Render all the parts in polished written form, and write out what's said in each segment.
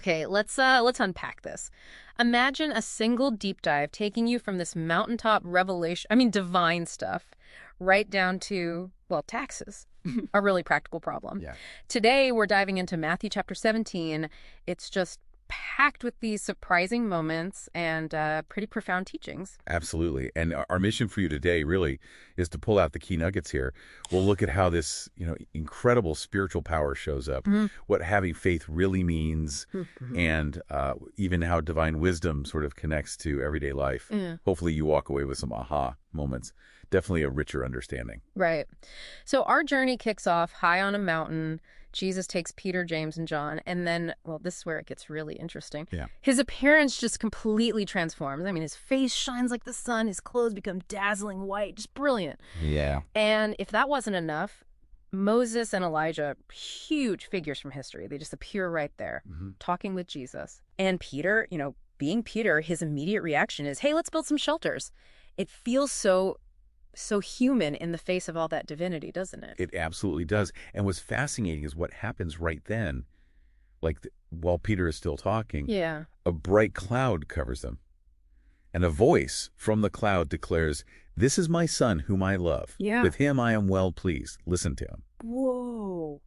Okay, let's unpack this. Imagine a single deep dive taking you from this mountaintop revelation, divine stuff, right down to, well, taxes. A really practical problem. Yeah. Today, we're diving into Matthew chapter 17. It's just packed with these surprising moments and pretty profound teachings. Absolutely. And our mission for you today really is to pull out the key nuggets here. We'll look at how this, incredible spiritual power shows up, what having faith really means, and even how divine wisdom sort of connects to everyday life. Yeah. Hopefully you walk away with some aha moments. Definitely a richer understanding. Right. So our journey kicks off high on a mountain. Jesus takes Peter, James, and John, and then, well, this is where it gets really interesting. Yeah. His appearance just completely transforms. His face shines like the sun. His clothes become dazzling white. Just brilliant. Yeah. And if that wasn't enough, Moses and Elijah, huge figures from history, they just appear right there, talking with Jesus. And Peter, being Peter, his immediate reaction is, hey, let's build some shelters. It feels so human in the face of all that divinity, doesn't it? It absolutely does. And what's fascinating is what happens right then, while Peter is still talking, Yeah. a bright cloud covers them. And a voice from the cloud declares, "This is my son whom I love. Yeah. With him I am well pleased. Listen to him." Whoa.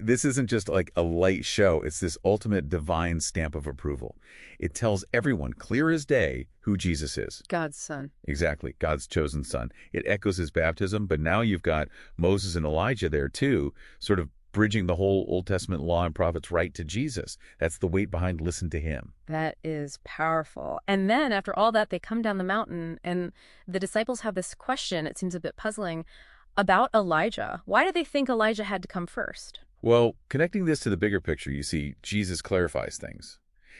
This isn't just like a light show. It's this ultimate divine stamp of approval. It tells everyone clear as day who Jesus is. God's son. Exactly, God's chosen son. It echoes his baptism, but now you've got Moses and Elijah there too, sort of bridging the whole Old Testament law and prophets right to Jesus. That's the weight behind listen to him. That is powerful. And then after all that, they come down the mountain, and the disciples have this question, it seems a bit puzzling, about Elijah. Why do they think Elijah had to come first? Well, connecting this to the bigger picture, you see, Jesus clarifies things.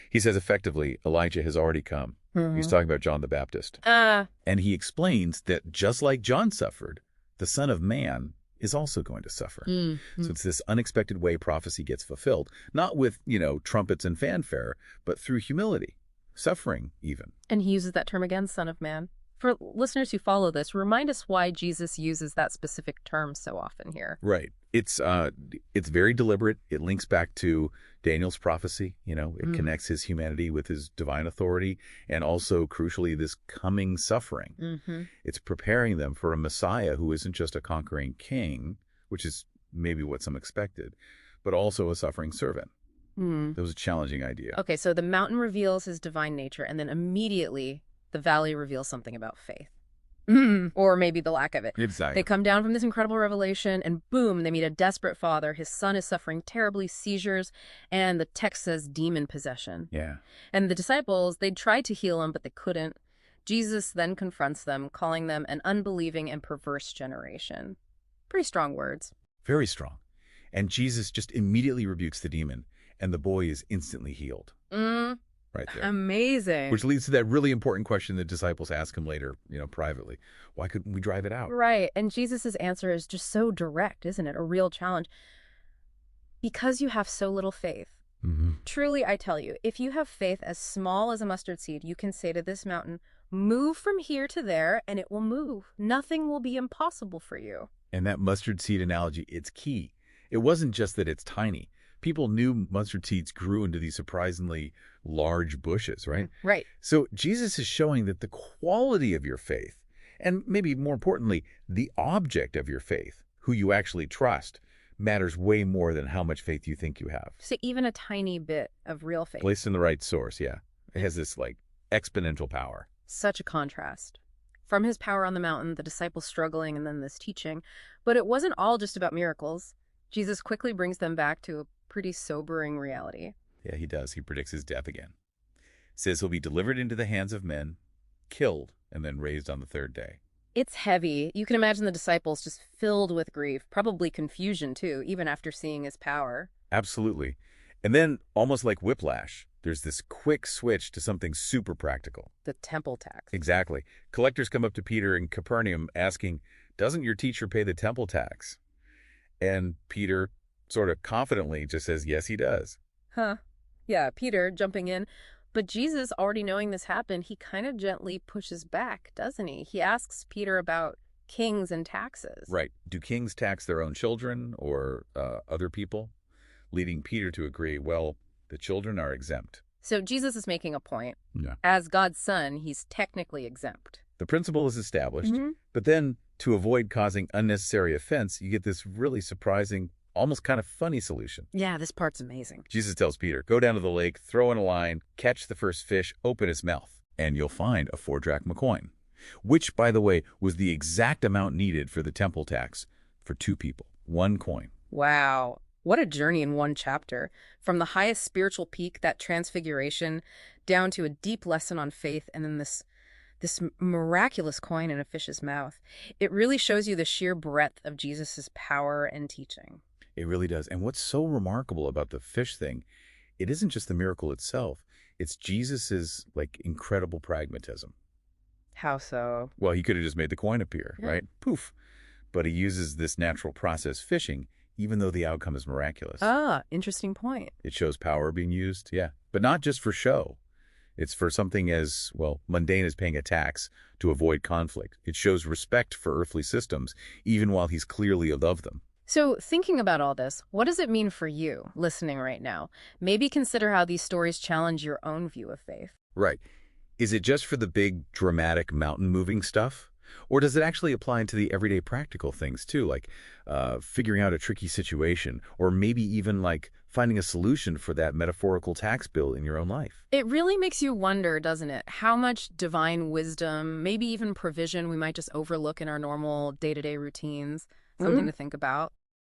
He says effectively, Elijah has already come. He's talking about John the Baptist. And he explains that just like John suffered, the Son of Man is also going to suffer. So it's this unexpected way prophecy gets fulfilled, not with, trumpets and fanfare, but through humility, suffering even. And he uses that term again, Son of Man. For listeners who follow this, remind us why Jesus uses that specific term so often here. Right. It's very deliberate. It links back to Daniel's prophecy. It connects his humanity with his divine authority, and also, crucially, this coming suffering. It's preparing them for a Messiah who isn't just a conquering king, which is maybe what some expected, but also a suffering servant. That was a challenging idea. Okay, so the mountain reveals his divine nature, and then immediately the valley reveals something about faith. Or maybe the lack of it. Exactly. They come down from this incredible revelation, and boom, they meet a desperate father. His son is suffering terribly, seizures, and the text says demon possession. Yeah. And the disciples, they tried to heal him, but they couldn't. Jesus then confronts them, calling them an unbelieving and perverse generation. Pretty strong words. Very strong. And Jesus just immediately rebukes the demon, and the boy is instantly healed. Right there. Amazing. Which leads to that really important question the disciples ask him later, privately. Why couldn't we drive it out? Right. And Jesus's answer is just so direct, isn't it? A real challenge. Because you have so little faith. Truly, I tell you, if you have faith as small as a mustard seed, you can say to this mountain, move from here to there, and it will move. Nothing will be impossible for you. And that mustard seed analogy, it's key. It wasn't just that it's tiny. People knew mustard seeds grew into these surprisingly large bushes, right? Right. So Jesus is showing that the quality of your faith, and maybe more importantly, the object of your faith, who you actually trust, matters way more than how much faith you think you have. So even a tiny bit of real faith. Placed in the right source, yeah. It has this exponential power. Such a contrast. From his power on the mountain, the disciples struggling, and then this teaching. But it wasn't all just about miracles. Jesus quickly brings them back to a pretty sobering reality. Yeah, he does. He predicts his death again. Says he'll be delivered into the hands of men, killed, and then raised on the third day. It's heavy. You can imagine the disciples just filled with grief, probably confusion too, even after seeing his power. Absolutely. And then, almost like whiplash, there's this quick switch to something super practical. The temple tax. Exactly. Collectors come up to Peter in Capernaum asking, "Doesn't your teacher pay the temple tax?" And Peter sort of confidently just says, yes, he does. Huh. Yeah, Peter jumping in. But Jesus, already knowing this happened, he kind of gently pushes back, doesn't he? He asks Peter about kings and taxes. Right. Do kings tax their own children or other people? Leading Peter to agree, well, The children are exempt. So Jesus is making a point. Yeah. As God's son, he's technically exempt. The principle is established, but then to avoid causing unnecessary offense, you get this really surprising, almost kind of funny solution. Yeah, this part's amazing. Jesus tells Peter, go down to the lake, throw in a line, catch the first fish, open its mouth, and you'll find a 4-drachma coin, which, by the way, was the exact amount needed for the temple tax for 2 people. 1 coin. Wow. What a journey in one chapter. From the highest spiritual peak, that transfiguration, down to a deep lesson on faith, and then this miraculous coin in a fish's mouth. It really shows you the sheer breadth of Jesus's power and teaching. It really does. And what's so remarkable about the fish thing, it isn't just the miracle itself. It's Jesus's, incredible pragmatism. How so? Well, he could have just made the coin appear, right? Poof. But he uses this natural process, fishing, even though the outcome is miraculous. Ah, interesting point. It shows power being used, yeah. But not just for show. It's for something as, mundane as paying a tax to avoid conflict. It shows respect for earthly systems, even while he's clearly above them. So thinking about all this, what does it mean for you, listening right now? Maybe consider how these stories challenge your own view of faith. Right. Is it just for the big, dramatic, mountain-moving stuff? Or does it actually apply to the everyday practical things, too, like figuring out a tricky situation, or maybe even, finding a solution for that metaphorical tax bill in your own life? It really makes you wonder, doesn't it, how much divine wisdom, maybe even provision we might just overlook in our normal day-to-day routines. Something to think about.